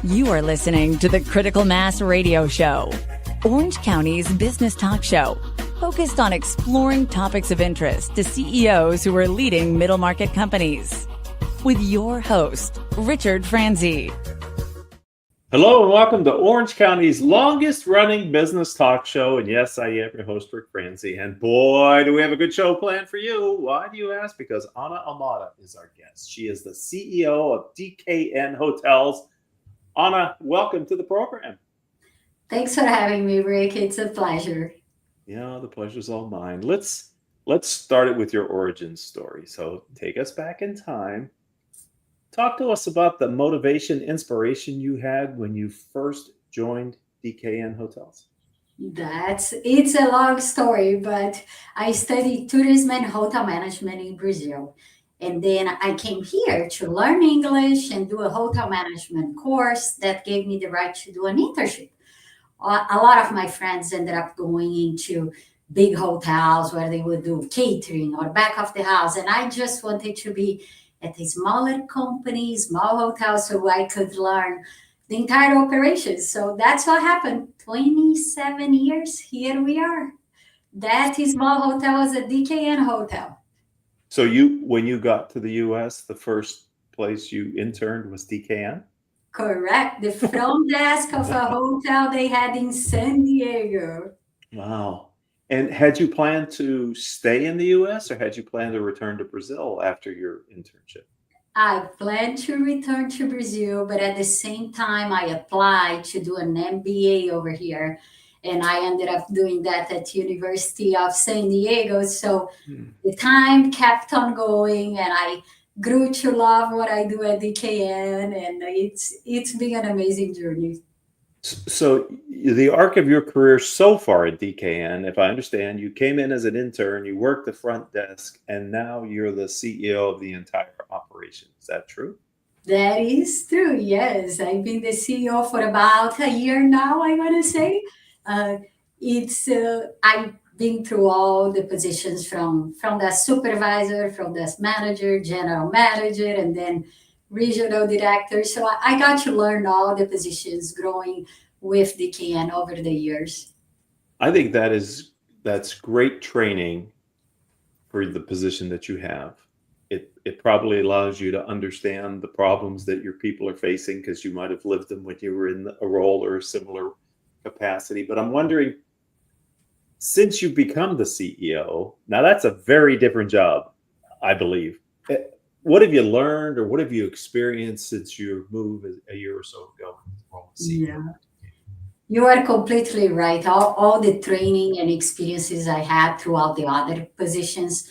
You are listening to the Critical Mass Radio Show, Orange County's business talk show, focused on exploring topics of interest to CEOs who are leading middle market companies. With your host, Richard Franzi. Hello and welcome to Orange County's longest running business talk show. And yes, I am your host, Rick Franzi. And boy, do we have a good show planned for you. Why do you ask? Because Anna Almada is our guest. She is the CEO of DKN Hotels. Anna, welcome to the program. Thanks for having me, Rick. It's a pleasure. Yeah, the pleasure's all mine. Let's start it with your origin story. So take us back in time. Talk to us about the motivation, inspiration you had when you first joined DKN Hotels. It's a long story, but I studied tourism and hotel management in Brazil. And then I came here to learn English and do a hotel management course that gave me the right to do an internship. A lot of my friends ended up going into big hotels where they would do catering or back of the house. And I just wanted to be at a smaller company, small hotel, so I could learn the entire operation. So that's what happened. 27 years, here we are. That small hotel was a DKN hotel. So when you got to the U.S., the first place you interned was DKN? Correct. The front desk of a hotel they had in San Diego. Wow. And had you planned to stay in the U.S. or had you planned to return to Brazil after your internship? I planned to return to Brazil, but at the same time, I applied to do an MBA over here. And I ended up doing that at University of San Diego. So the time kept on going and I grew to love what I do at DKN. And it's been an amazing journey. So the arc of your career so far at DKN, if I understand, you came in as an intern, you worked the front desk, and now you're the CEO of the entire operation. Is that true? That is true, yes. I've been the CEO for about a year now, I want to say. I've been through all the positions from the supervisor, from the manager, general manager, and then regional director. So I got to learn all the positions growing with DKN over the years. I think that's great training for the position that you have. It probably allows you to understand the problems that your people are facing because you might have lived them when you were in a role or a similar capacity. But I'm wondering, since you've become the CEO, now that's a very different job, I believe. What have you learned or what have you experienced since your move a year or so ago? Yeah, you are completely right. All the training and experiences I had throughout the other positions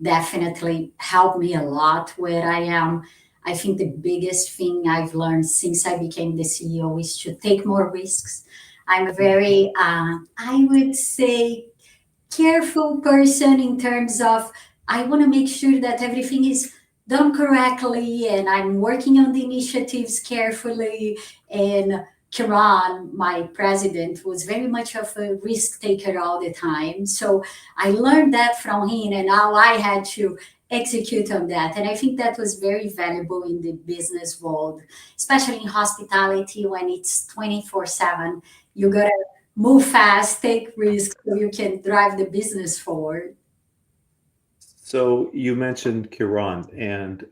definitely helped me a lot where I am. I think the biggest thing I've learned since I became the CEO is to take more risks. I'm a very, I would say, careful person in terms of I want to make sure that everything is done correctly and I'm working on the initiatives carefully. And Kiran, my president, was very much of a risk taker all the time. So I learned that from him and now I had to execute on that. And I think that was very valuable in the business world, especially in hospitality when it's 24/7. You got to move fast, take risks so you can drive the business forward. So you mentioned Kiran, and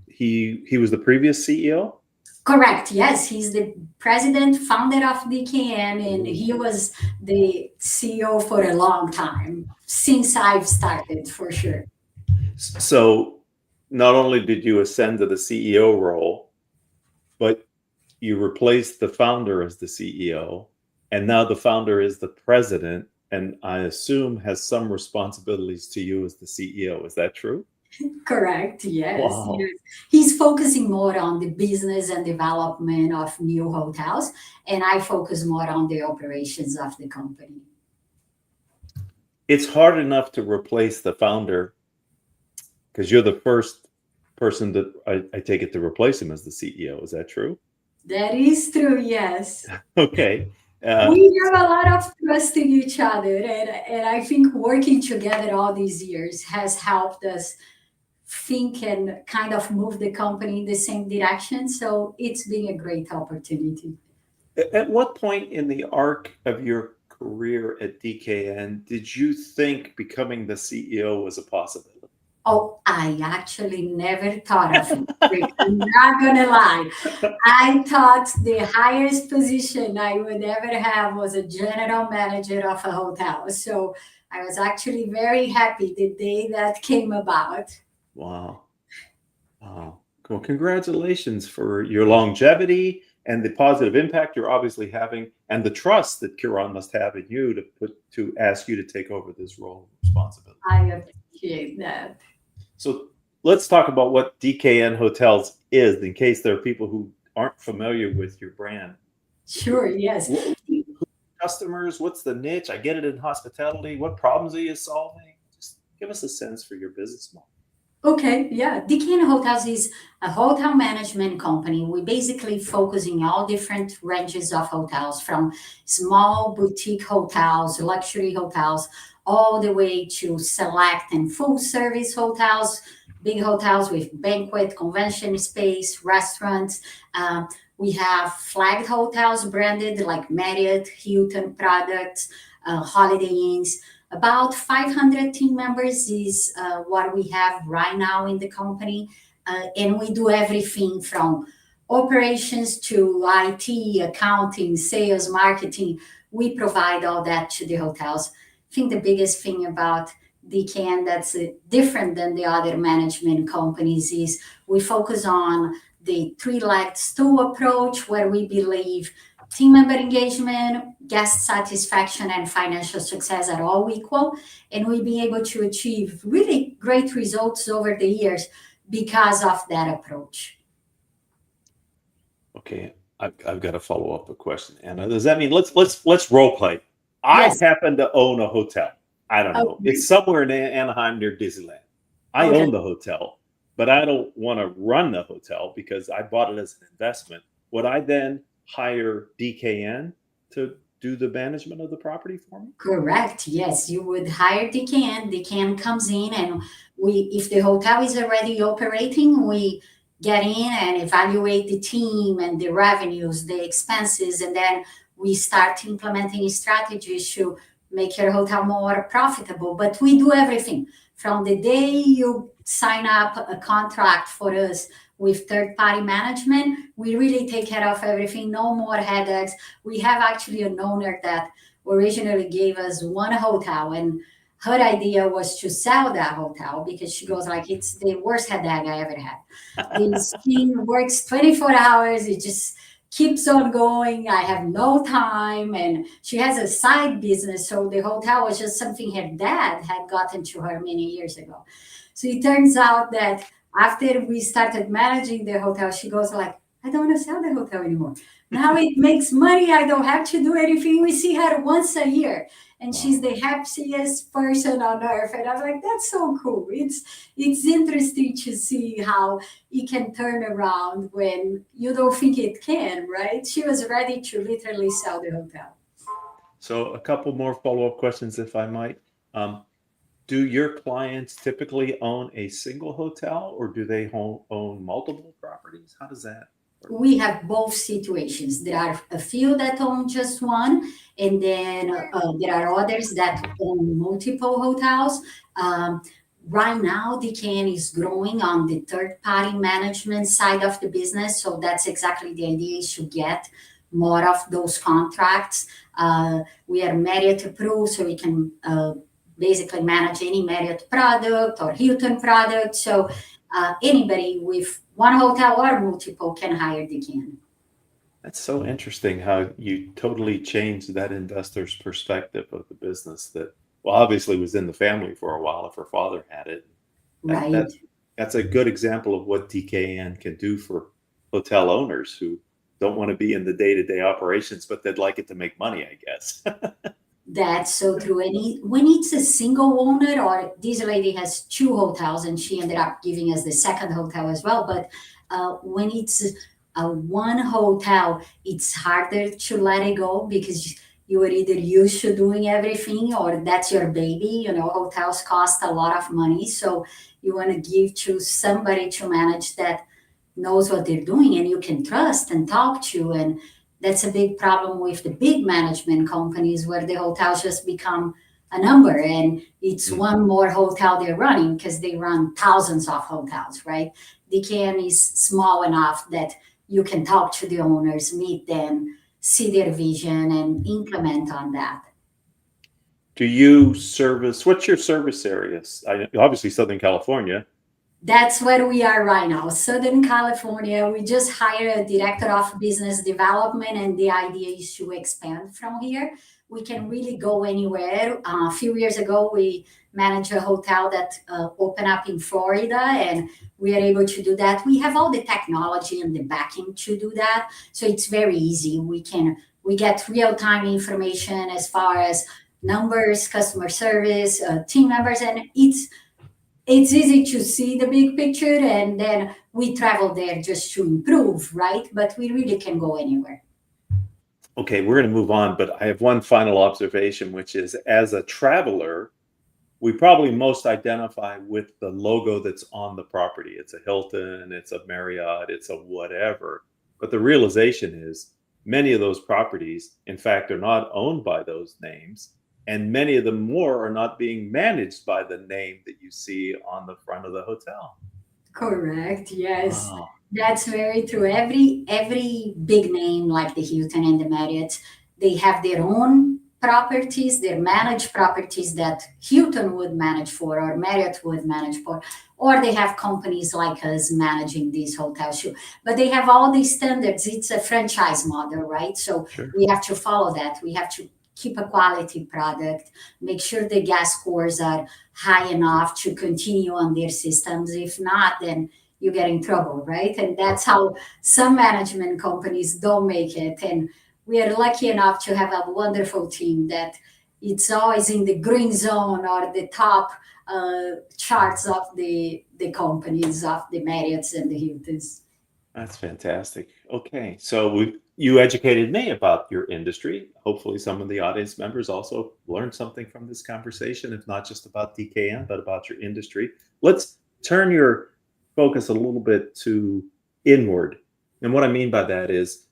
he was the previous CEO? Correct. Yes, he's the president, founder of DKN, and he was the CEO for a long time, since I've started, for sure. So not only did you ascend to the CEO role, but you replaced the founder as the CEO, and now the founder is the president, and I assume has some responsibilities to you as the CEO. Is that true? Correct. Yes. Wow. Yes. He's focusing more on the business and development of new hotels, and I focus more on the operations of the company. It's hard enough to replace the founder because you're the first person that I take it to replace him as the CEO. Is that true? That is true. Yes. Okay. We have a lot of trust in each other, and I think working together all these years has helped us think and kind of move the company in the same direction. So it's been a great opportunity. At what point in the arc of your career at DKN did you think becoming the CEO was a possibility? Oh, I actually never thought of it. Rick. I'm not gonna lie. I thought the highest position I would ever have was a general manager of a hotel. So I was actually very happy the day that came about. Wow. Wow. Well, congratulations for your longevity and the positive impact you're obviously having and the trust that Kiran must have in you to ask you to take over this role of responsibility. I appreciate that. So let's talk about what DKN Hotels is in case there are people who aren't familiar with your brand. Sure, yes. Customers, what's the niche? I get it in hospitality. What problems are you solving? Just give us a sense for your business model. Okay, yeah. DKN Hotels is a hotel management company. We basically focus in all different ranges of hotels, from small boutique hotels, luxury hotels, all the way to select and full service hotels, big hotels with banquet, convention space, restaurants. We have flagged hotels branded like Marriott, Hilton products, Holiday Inns. About 500 team members is what we have right now in the company. And we do everything from operations to IT, accounting, sales, marketing. We provide all that to the hotels. I think the biggest thing about DKN that's different than the other management companies is we focus on the three-legged stool approach, where we believe team member engagement, guest satisfaction, and financial success are all equal. And we've been able to achieve really great results over the years because of that approach. Okay, I've got to follow up a question, Anna. Does that mean let's role play? Yes. I happen to own a hotel. I don't know. Okay. It's somewhere in Anaheim near Disneyland. I Okay. own the hotel, but I don't want to run the hotel because I bought it as an investment. Would I then hire DKN to do the management of the property for me? Correct. Yes, you would hire DKN. DKN comes in, and if the hotel is already operating, we get in and evaluate the team and the revenues, the expenses, and then we start implementing strategies to make your hotel more profitable. But we do everything from the day you sign up a contract for us with third-party management. We really take care of everything. No more headaches. We have actually an owner that originally gave us one hotel, and her idea was to sell that hotel because she goes like, it's the worst headache I ever had. This thing works 24 hours. It just keeps on going. I have no time. And she has a side business. So the hotel was just something her dad had gotten to her many years ago. So it turns out that after we started managing the hotel, she goes like, I don't want to sell the hotel anymore. Now it makes money. I don't have to do anything. We see her once a year, and she's the happiest person on earth. And I'm like, that's so cool. It's interesting to see how it can turn around when you don't think it can, right? She was ready to literally sell the hotel. So a couple more follow-up questions, if I might. Do your clients typically own a single hotel, or do they own multiple properties? How does that work? We have both situations. There are a few that own just one, and then there are others that own multiple hotels. Right now, DKN is growing on the third-party management side of the business, so that's exactly the idea, is to get more of those contracts. We are Marriott approved, so we can basically manage any Marriott product or Hilton product. So anybody with one hotel or multiple can hire DKN. That's so interesting how you totally changed that investor's perspective of the business that, well, obviously was in the family for a while if her father had it. Right. That's a good example of what DKN can do for hotel owners who don't want to be in the day-to-day operations, but they'd like it to make money, I guess. That's so true. And when it's a single owner, or this lady has two hotels and she ended up giving us the second hotel as well. But when it's one hotel, it's harder to let it go because you are either used to doing everything or that's your baby. You know, hotels cost a lot of money. So You want to give to somebody to manage that knows what they're doing and you can trust and talk to. And that's a big problem with the big management companies where the hotels just become a number and it's one more hotel they're running because they run thousands of hotels, right? DKN is small enough that you can talk to the owners, meet them, see their vision and implement on that. Do you service, what's your service areas? Obviously Southern California. That's where we are right now. Southern California, we just hired a director of business development, and the idea is to expand from here. We can really go anywhere. A few years ago, we managed a hotel that opened up in Florida, and we are able to do that. We have all the technology and the backing to do that, so it's very easy. We get real-time information as far as numbers, customer service, team members, and it's easy to see the big picture, and then we travel there just to improve, right? But we really can go anywhere. Okay, we're going to move on, but I have one final observation, which is as a traveler, we probably most identify with the logo that's on the property. It's a Hilton, it's a Marriott, it's a whatever. But the realization is many of those properties, in fact, are not owned by those names. And many of them more are not being managed by the name that you see on the front of the hotel. Correct. Yes. Wow. That's very true. Every big name like the Hilton and the Marriott, they have their own properties, their managed properties that Hilton would manage for or Marriott would manage for, or they have companies like us managing these hotels too. But they have all these standards. It's a franchise model, right? So Sure. We have to follow that. We have to keep a quality product, make sure the gas scores are high enough to continue on their systems. If not, then you get in trouble, right? And that's how some management companies don't make it. And we are lucky enough to have a wonderful team that it's always in the green zone or the top charts of the companies, of the Marriotts and the Hiltons. That's fantastic. Okay, so you educated me about your industry. Hopefully some of the audience members also learned something from this conversation, if not just about DKN, but about your industry. Let's turn your focus a little bit to inward. And what I mean by that is,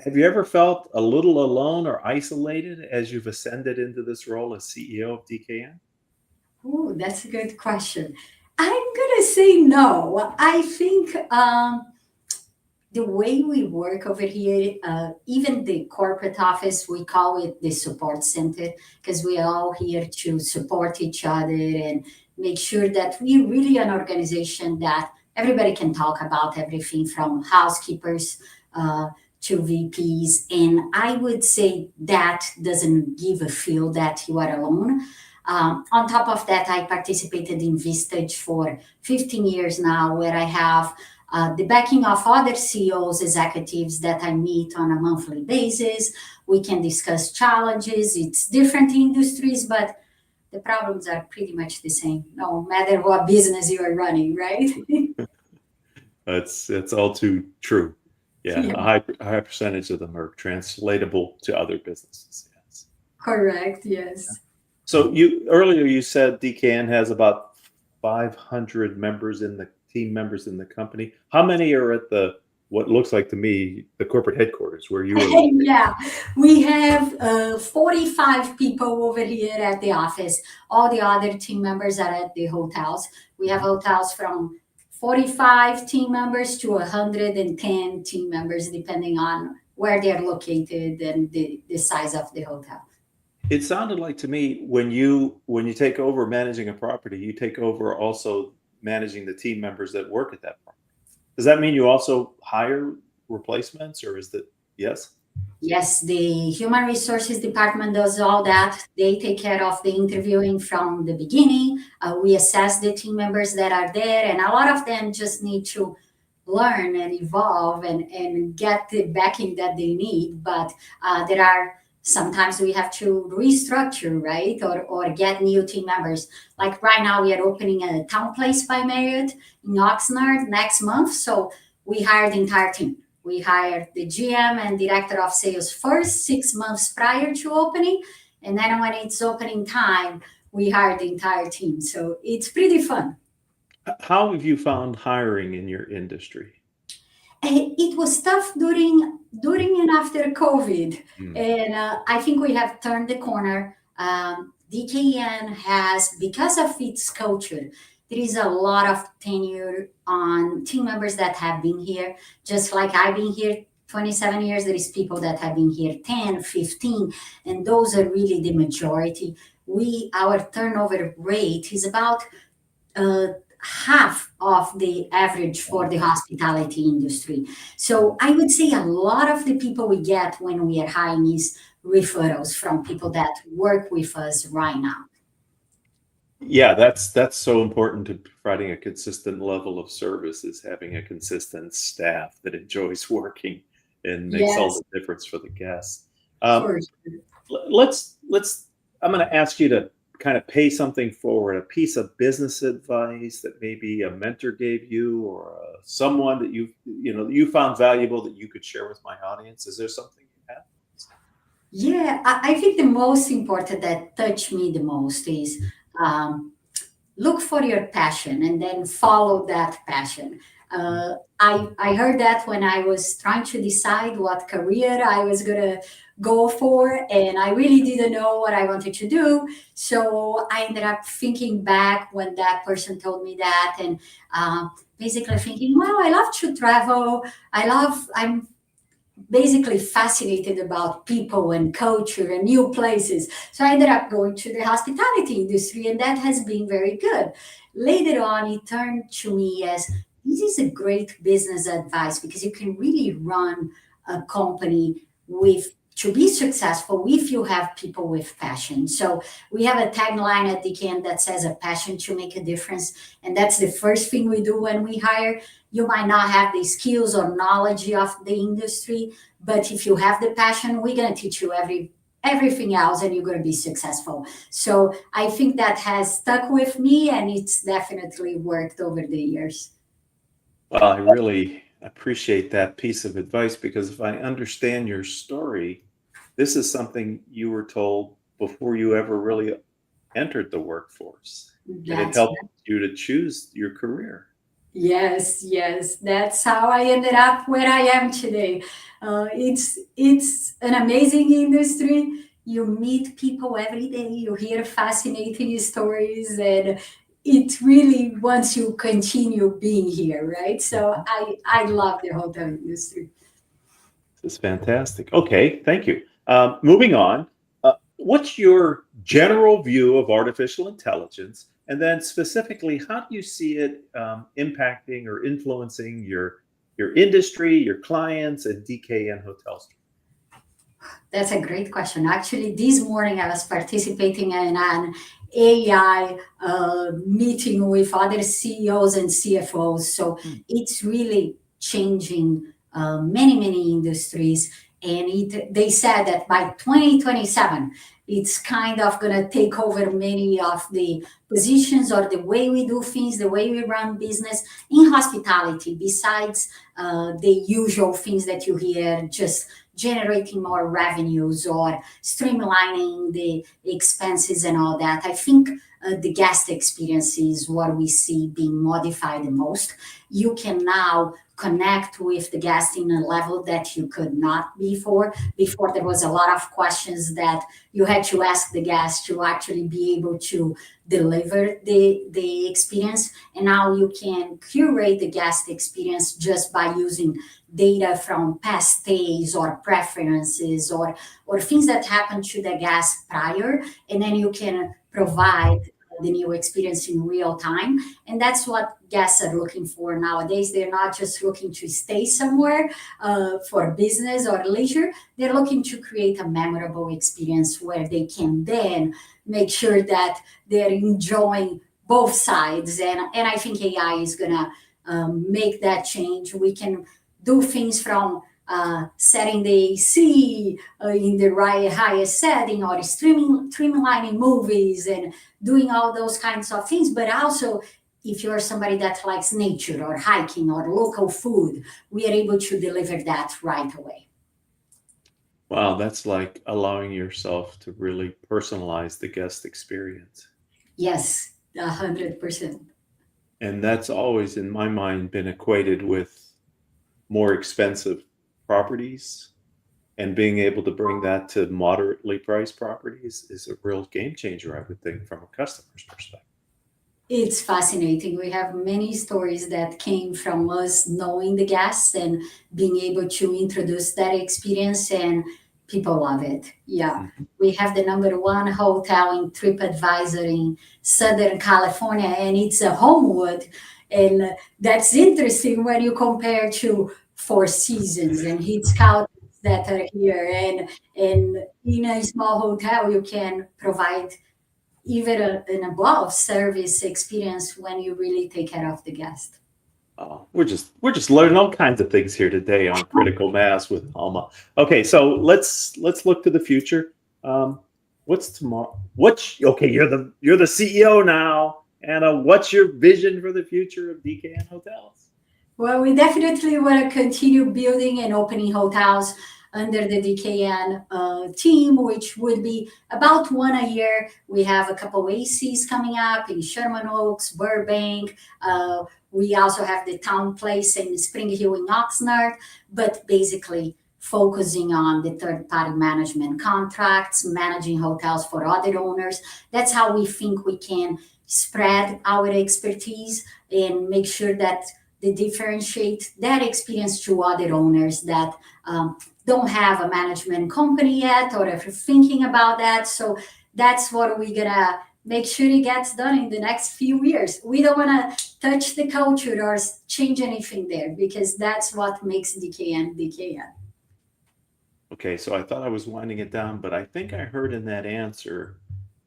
have you ever felt a little alone or isolated as you've ascended into this role as CEO of DKN? Oh, that's a good question. I'm going to say no. I think the way we work over here, even the corporate office, we call it the support center because we are all here to support each other and make sure that we're really an organization that everybody can talk about everything from housekeepers to VPs. And I would say that doesn't give a feel that you are alone. On top of that, I participated in Vistage for 15 years now, where I have the backing of other CEOs, executives that I meet on a monthly basis. We can discuss challenges. It's different industries, but the problems are pretty much the same, no matter what business you are running, right? That's all too true. Yeah, yeah. A high percentage of them are translatable to other businesses. Yes. Correct. Yes. So earlier you said DKN has about 500 team members in the company. How many are at what looks like to me the corporate headquarters where you are? Yeah, we have 45 people over here at the office. All the other team members are at the hotels. We have hotels from 45 team members to 110 team members, depending on where they're located and the size of the hotel. It sounded like to me when you take over managing a property, you take over also managing the team members that work at that property. Does that mean you also hire replacements, or is that yes? Yes, the human resources department does all that. They take care of the interviewing from the beginning. We assess the team members that are there, and a lot of them just need to learn and evolve and get the backing that they need. But there are sometimes we have to restructure, right? Or get new team members. Like right now, we are opening a Town Place by Marriott in Oxnard next month. So we hired the entire team. We hired the GM and director of sales first 6 months prior to opening. And then when it's opening time, we hired the entire team. So it's pretty fun. How have you found hiring in your industry? It was tough during and after COVID, Mm. and I think we have turned the corner. DKN has, because of its culture, there is a lot of tenure on team members that have been here. Just like I've been here 27 years, there is people that have been here 10, 15, and those are really the majority. Our turnover rate is about uh, half of the average for the hospitality industry. So I would say a lot of the people we get when we are hiring is referrals from people that work with us right now. Yeah, that's so important to providing a consistent level of service is having a consistent staff that enjoys working and makes all Yes, the difference for the guests. for sure. Let's I'm going to ask you to kind of pay something forward, a piece of business advice that maybe a mentor gave you or someone that you found valuable that you could share with my audience. Is there something you have? Yeah, I think the most important that touched me the most is um, look for your passion and then follow that passion. I heard that when I was trying to decide what career I was gonna go for, and I really didn't know what I wanted to do. So I ended up thinking back when that person told me that, and basically thinking, well, I love to travel. I'm basically fascinated about people and culture and new places. So I ended up going to the hospitality industry, and that has been very good. Later on, it turned to me as this is a great business advice because you can really run a company with to be successful if you have people with passion. So we have a tagline at DKN that says a passion to make a difference. And that's the first thing we do when we hire. You might not have the skills or knowledge of the industry, but if you have the passion, we're going to teach you everything else and you're going to be successful. So I think that has stuck with me and it's definitely worked over the years. Well, I really appreciate that piece of advice because if I understand your story, this is something you were told before you ever really entered the workforce, and it That's helped you to choose your career. Yes, yes, that's how I ended up where I am today. It's an amazing industry. You meet people every day. You hear fascinating stories, and it really wants you continue being here, right? So I love the hotel industry. This is fantastic. Okay, thank you. Moving on, what's your general view of artificial intelligence? And then specifically, how do you see it impacting or influencing your industry, your clients, and DKN Hotels? That's a great question. Actually, this morning I was participating in an AI meeting with other CEOs and CFOs. So Hmm. it's really changing many industries. And they said that by 2027, it's kind of going to take over many of the positions or the way we do things, the way we run business in hospitality, besides the usual things that you hear, just generating more revenues or streamlining the expenses and all that. I think the guest experience is what we see being modified the most. You can now connect with the guest in a level that you could not before. Before, there was a lot of questions that you had to ask the guest to actually be able to deliver the experience. And now you can curate the guest experience just by using data from past stays or preferences or things that happened to the guest prior, and then you can provide the new experience in real time. And that's what guests are looking for nowadays. They're not just looking to stay somewhere for business or leisure. They're looking to create a memorable experience where they can then make sure that they're enjoying both sides. And I think AI is going to make that change. We can do things from setting the AC in the right highest setting or streamlining movies and doing all those kinds of things. But also, if you're somebody that likes nature or hiking or local food, we are able to deliver that right away. Wow, that's like allowing yourself to really personalize the guest experience. Yes, 100%. And that's always, in my mind, been equated with more expensive properties. And being able to bring that to moderately priced properties is a real game changer, I would think, from a customer's perspective. It's fascinating. We have many stories that came from us knowing the guests and being able to introduce that experience, and people love it. Yeah. Mhm. We have the number one hotel in TripAdvisor in Southern California, and it's a Homewood. And that's interesting when you compare to Four Seasons and Ritz-Carlton that are here. And in a small hotel, you can provide even an above service experience when you really take care of the guest. Oh, we're just learning all kinds of things here today on Critical Mass with Alma. Okay, so let's look to the future. What's tomorrow? Okay? You're the CEO now, Anna. What's your vision for the future of DKN Hotels? Well, we definitely want to continue building and opening hotels under the DKN team, which would be about one a year. We have a couple ACs coming up in Sherman Oaks, Burbank. We also have the Town Place in Spring Hill in Oxnard, but basically focusing on the third-party management contracts, managing hotels for other owners. That's how we think we can spread our expertise and make sure that they differentiate that experience to other owners that don't have a management company yet or if you're thinking about that. So that's what we're gonna make sure it gets done in the next few years. We don't want to touch the culture or change anything there because that's what makes DKN DKN. Okay, so I thought I was winding it down, but I think I heard in that answer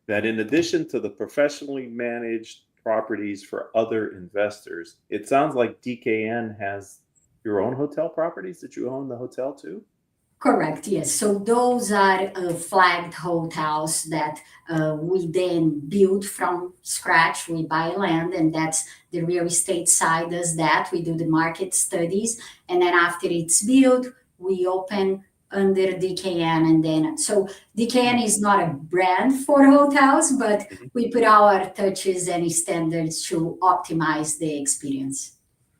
that in addition to the professionally managed properties for other investors, it sounds like DKN has your own hotel properties that you own the hotel too? Correct, yes. So those are flagged hotels that we then build from scratch. We buy land, and that's the real estate side does that. We do the market studies, and then after it's built, we open under DKN, and then so DKN is not a brand for hotels, but Mhm. we put our touches and standards to optimize the experience.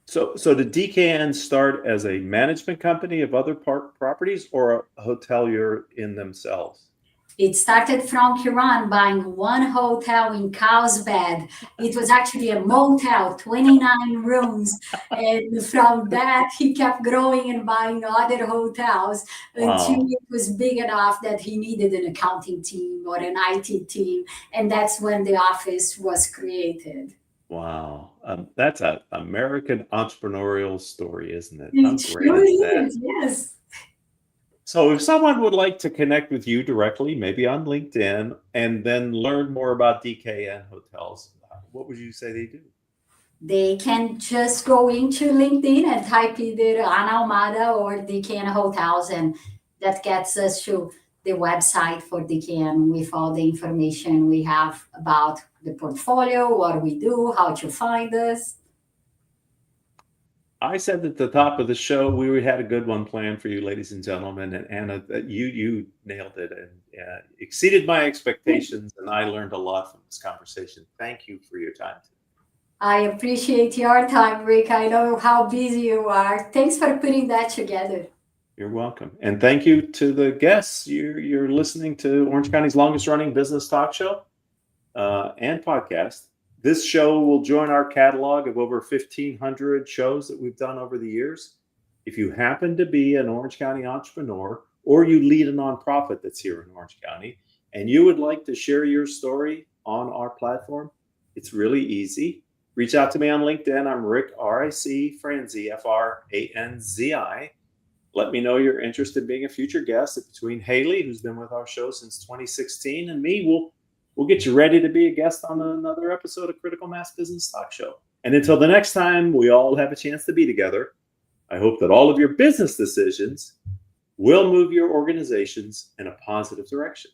So did DKN start as a management company of other park properties or a hotelier in themselves? It started from Kiran buying one hotel in Carlsbad. It was actually a motel, 29 rooms. And from that, he kept growing and buying other hotels until Wow. it was big enough that he needed an accounting team or an IT team. And that's when the office was created. Wow. That's an American entrepreneurial story, isn't it? How It great sure is that? is, yes. So if someone would like to connect with you directly, maybe on LinkedIn, and then learn more about DKN Hotels, what would you say they do? They can just go into LinkedIn and type either Ana Almada or DKN Hotels, and that gets us to the website for DKN with all the information we have about the portfolio, what we do, how to find us. I said at the top of the show we had a good one planned for you, ladies and gentlemen, and Anna, that you nailed it and exceeded my expectations, and I learned a lot from this conversation. Thank you for your time. I appreciate your time, Rick. I know how busy you are. Thanks for putting that together. You're welcome, and thank you to the guests. You're listening to Orange County's longest running business talk show and podcast. This show will join our catalog of over 1,500 shows that we've done over the years. If you happen to be an Orange County entrepreneur or you lead a nonprofit that's here in Orange County and you would like to share your story on our platform, it's really easy. Reach out to me on LinkedIn. I'm Rick, R-I-C, Franzi, F-R-A-N-Z-I. Let me know you're interested in being a future guest. Between Haley, who's been with our show since 2016, and me, we'll get you ready to be a guest on another episode of Critical Mass Business Talk Show. And until the next time we all have a chance to be together, I hope that all of your business decisions will move your organizations in a positive direction.